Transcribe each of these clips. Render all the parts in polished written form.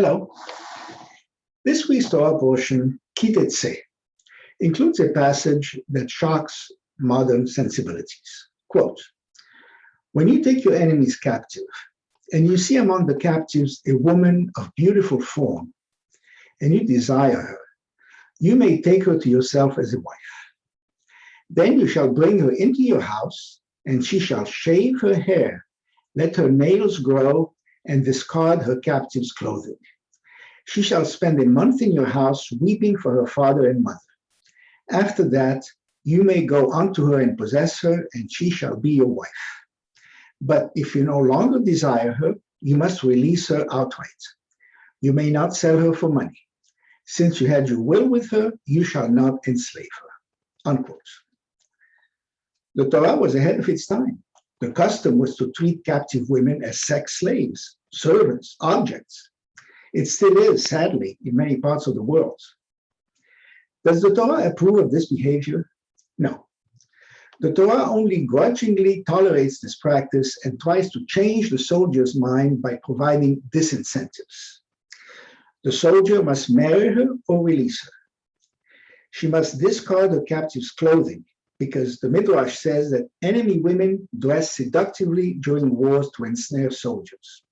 Hello. This week's Torah portion, Ki Tetzeh, includes a passage that shocks modern sensibilities. Quote, when you take your enemies captive, and you see among the captives a woman of beautiful form, and you desire her, you may take her to yourself as a wife. Then you shall bring her into your house, and she shall shave her hair, let her nails grow, and discard her captive's clothing. She shall spend a month in your house weeping for her father and mother. After that, you may go unto her and possess her, and she shall be your wife. But if you no longer desire her, you must release her outright. You may not sell her for money. Since you had your will with her, you shall not enslave her. Unquote. The Torah was ahead of its time. The custom was to treat captive women as sex slaves, servants, objects. It still is, sadly, in many parts of the world. Does the Torah approve of this behavior? No. The Torah only grudgingly tolerates this practice and tries to change the soldier's mind by providing disincentives. The soldier must marry her or release her. She must discard her captive's clothing, because the Midrash says that enemy women dress seductively during wars to ensnare soldiers.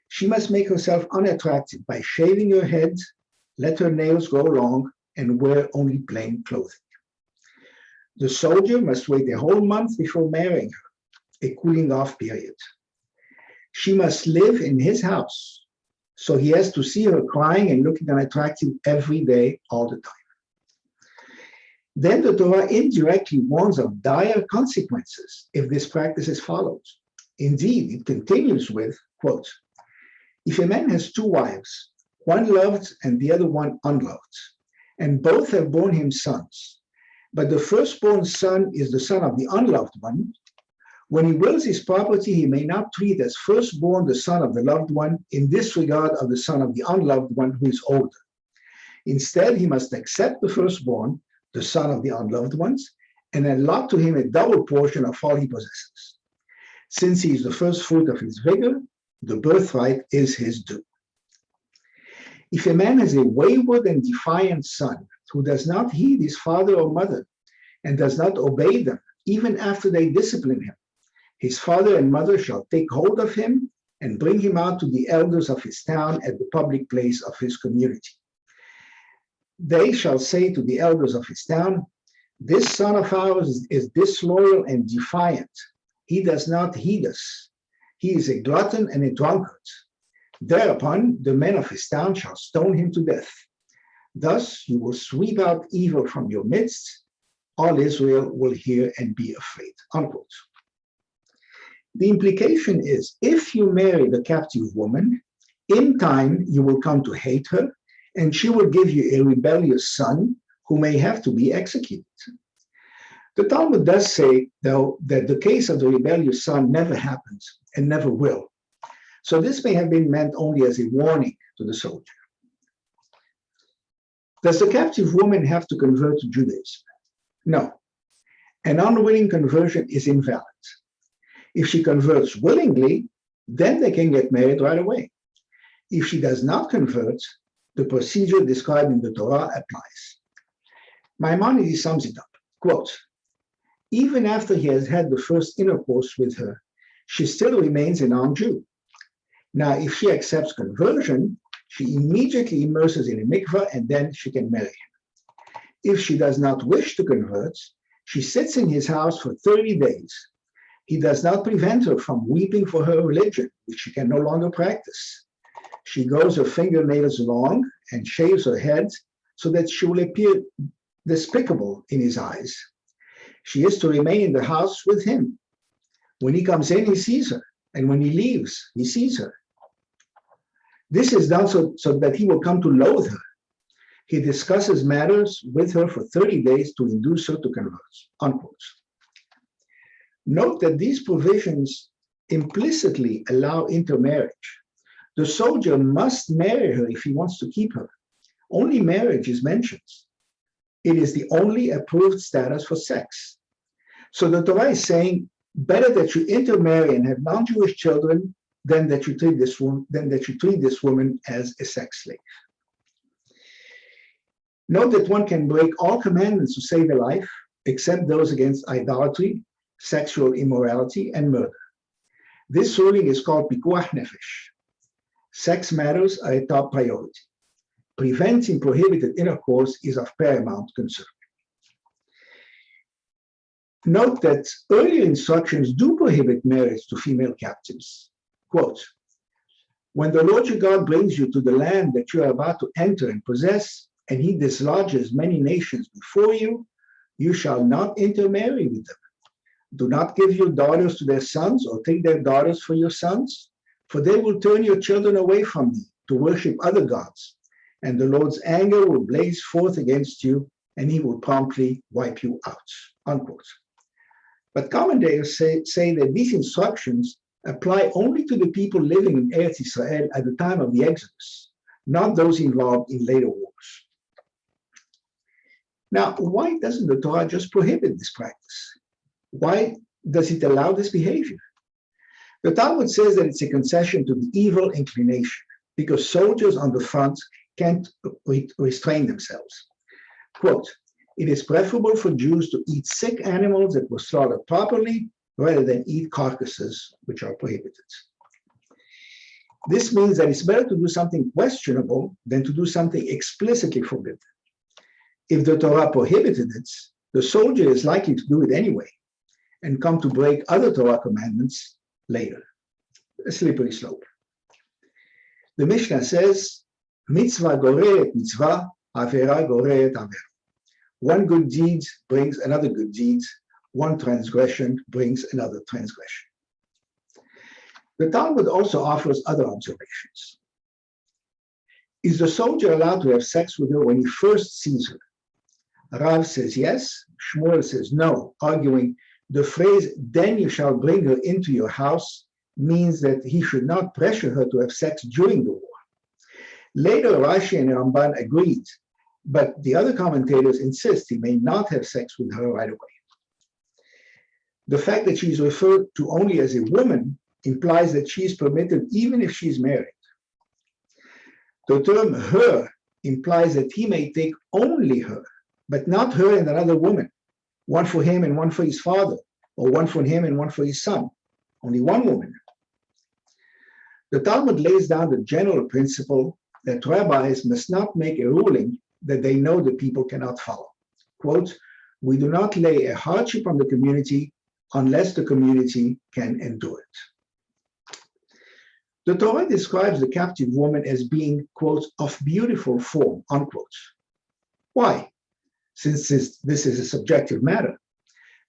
She must make herself unattractive by shaving her head, let her nails grow long, and wear only plain clothing. The soldier must wait a whole month before marrying her, a cooling off period. She must live in his house, so he has to see her crying and looking unattractive every day, all the time. Then the Torah indirectly warns of dire consequences if this practice is followed. Indeed, it continues with, quote, if a man has two wives, one loved and the other one unloved, and both have borne him sons, but the firstborn son is the son of the unloved one, when he wills his property, he may not treat as firstborn the son of the loved one in disregard of the son of the unloved one who is older. Instead, he must accept the firstborn, the son of the unloved ones, and allot to him a double portion of all he possesses. Since he is the first fruit of his vigor, the birthright is his due. If a man has a wayward and defiant son who does not heed his father or mother and does not obey them even after they discipline him, his father and mother shall take hold of him and bring him out to the elders of his town at the public place of his community. They shall say to the elders of his town, this son of ours is disloyal and defiant. He does not heed us. He is a glutton and a drunkard. Thereupon, the men of his town shall stone him to death. Thus, you will sweep out evil from your midst. All Israel will hear and be afraid. Unquote. The implication is, if you marry the captive woman, in time you will come to hate her, and she will give you a rebellious son who may have to be executed. The Talmud does say, though, that the case of the rebellious son never happens and never will. So this may have been meant only as a warning to the soldier. Does the captive woman have to convert to Judaism? No. An unwilling conversion is invalid. If she converts willingly, then they can get married right away. If she does not convert, the procedure described in the Torah applies. Maimonides sums it up, quote, even after he has had the first intercourse with her, she still remains a non-Jew. Now, if she accepts conversion, she immediately immerses in a mikveh and then she can marry him. If she does not wish to convert, she sits in his house for 30 days. He does not prevent her from weeping for her religion, which she can no longer practice. She grows her fingernails long and shaves her head so that she will appear despicable in his eyes. She is to remain in the house with him. When he comes in, he sees her, and when he leaves, he sees her. This is done so that he will come to loathe her. He discusses matters with her for 30 days to induce her to convert. Unquote. Note that these provisions implicitly allow intermarriage. The soldier must marry her if he wants to keep her. Only marriage is mentioned. It is the only approved status for sex. So the Torah is saying, better that you intermarry and have non-Jewish children than that you treat this woman as a sex slave. Note that one can break all commandments to save a life, except those against idolatry, sexual immorality, and murder. This ruling is called pikuach nefesh. Sex matters are a top priority. Preventing prohibited intercourse is of paramount concern. Note that earlier instructions do prohibit marriage to female captives. Quote, when the Lord your God brings you to the land that you are about to enter and possess, and he dislodges many nations before you, you shall not intermarry with them. Do not give your daughters to their sons or take their daughters for your sons, for they will turn your children away from me to worship other gods, and the Lord's anger will blaze forth against you, and he will promptly wipe you out. Unquote. But commentators say that these instructions apply only to the people living in Eretz Israel at the time of the Exodus, not those involved in later wars. Now, why doesn't the Torah just prohibit this practice? Why does it allow this behavior? The Talmud says that it's a concession to the evil inclination, because soldiers on the front can't restrain themselves. Quote, it is preferable for Jews to eat sick animals that were slaughtered properly rather than eat carcasses which are prohibited. This means that it's better to do something questionable than to do something explicitly forbidden. If the Torah prohibited it, the soldier is likely to do it anyway and come to break other Torah commandments later. A slippery slope. The Mishnah says, mitzvah goreret mitzvah, avera goreret avera. One good deed brings another good deed. One transgression brings another transgression. The Talmud also offers other observations. Is the soldier allowed to have sex with her when he first sees her? Rav says yes, Shmuel says no, arguing the phrase, then you shall bring her into your house, means that he should not pressure her to have sex during the war. Later, Rashi and Ramban agreed, but the other commentators insist he may not have sex with her right away. The fact that she is referred to only as a woman implies that she is permitted even if she is married. The term her implies that he may take only her, but not her and another woman, one for him and one for his father, or one for him and one for his son, only one woman. The Talmud lays down the general principle that rabbis must not make a ruling that they know the people cannot follow. Quote, we do not lay a hardship on the community unless the community can endure it. The Torah describes the captive woman as being, quote, of beautiful form, unquote. Why? Since this is a subjective matter.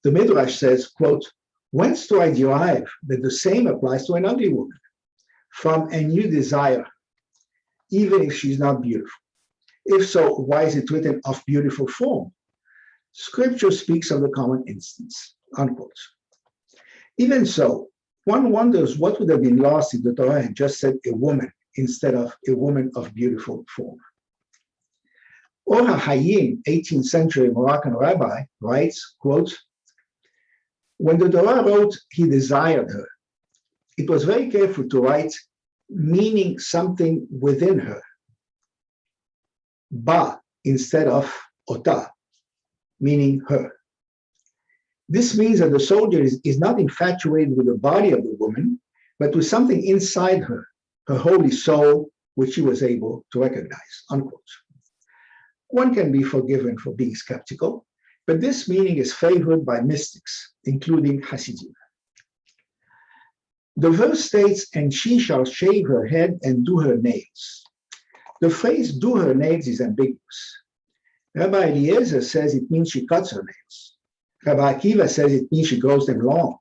The Midrash says, quote, whence do I derive that the same applies to an ugly woman? From a new desire, even if she's not beautiful. If so, why is it written of beautiful form? Scripture speaks of the common instance, unquote. Even so, one wonders what would have been lost if the Torah had just said a woman instead of a woman of beautiful form. Or HaHayim, 18th century Moroccan rabbi, writes, quote, when the Torah wrote, he desired her, it was very careful to write, meaning something within her, ba instead of ota, meaning her. This means that the soldier is not infatuated with the body of the woman, but with something inside her, her holy soul, which she was able to recognize, unquote. One can be forgiven for being skeptical, but this meaning is favored by mystics, including Hasidim. The verse states, and she shall shave her head and do her nails. The phrase do her nails is ambiguous. Rabbi Eliezer says it means she cuts her nails. Rabbi Akiva says it means she grows them long.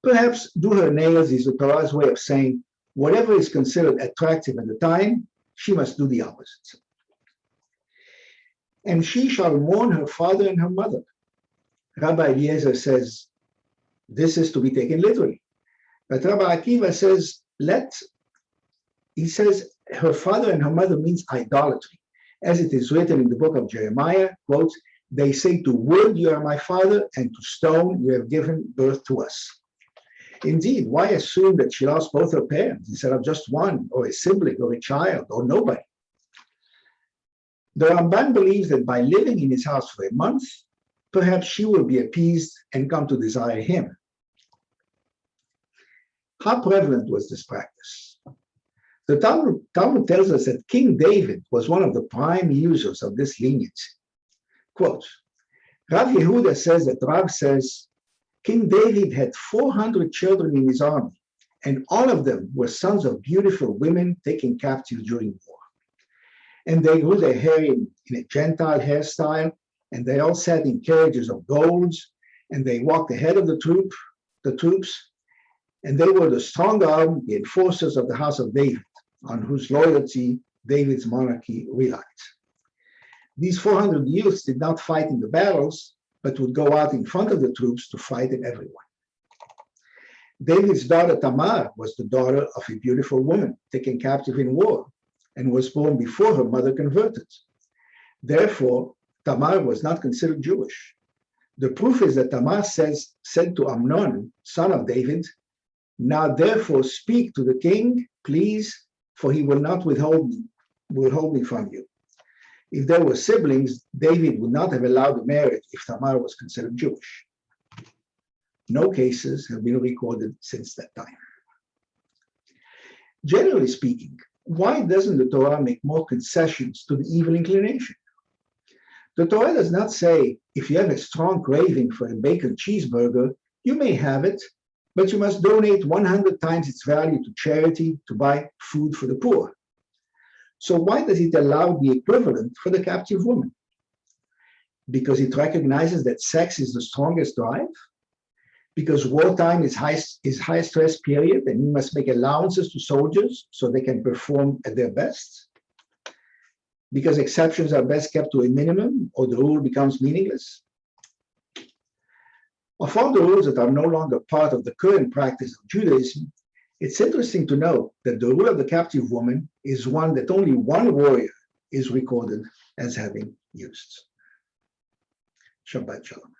Perhaps do her nails is the Torah's way of saying whatever is considered attractive at the time, she must do the opposite. And she shall mourn her father and her mother. Rabbi Eliezer says this is to be taken literally. But Rabbi Akiva says, her father and her mother means idolatry. As it is written in the book of Jeremiah, quote, they say to wood, you are my father, and to stone, you have given birth to us. Indeed, why assume that she lost both her parents instead of just one, or a sibling, or a child, or nobody? The Ramban believes that by living in his house for a month, perhaps she will be appeased and come to desire him. How prevalent was this practice? The Talmud tells us that King David was one of the prime users of this leniency. Quote, Rav Yehuda says that Rav says, King David had 400 children in his army, and all of them were sons of beautiful women taken captive during war. And they grew their hair in a Gentile hairstyle, and they all sat in carriages of golds, and they walked ahead of the troops, and they were the strong arm, the enforcers of the house of David, on whose loyalty David's monarchy relied. These 400 youths did not fight in the battles, but would go out in front of the troops to fight everyone. David's daughter Tamar was the daughter of a beautiful woman taken captive in war, and was born before her mother converted. Therefore, Tamar was not considered Jewish. The proof is that Tamar said to Amnon, son of David, now therefore speak to the king, please, for he will not withhold me from you. If there were siblings, David would not have allowed the marriage if Tamar was considered Jewish. No cases have been recorded since that time. Generally speaking, why doesn't the Torah make more concessions to the evil inclination? The Torah does not say, if you have a strong craving for a bacon cheeseburger, you may have it, but you must donate 100 times its value to charity to buy food for the poor. So why does it allow the equivalent for the captive woman? Because it recognizes that sex is the strongest drive? Because wartime is high stress period and you must make allowances to soldiers so they can perform at their best? Because exceptions are best kept to a minimum or the rule becomes meaningless? Of all the rules that are no longer part of the current practice of Judaism, it's interesting to note that the rule of the captive woman is one that only one warrior is recorded as having used. Shabbat Shalom.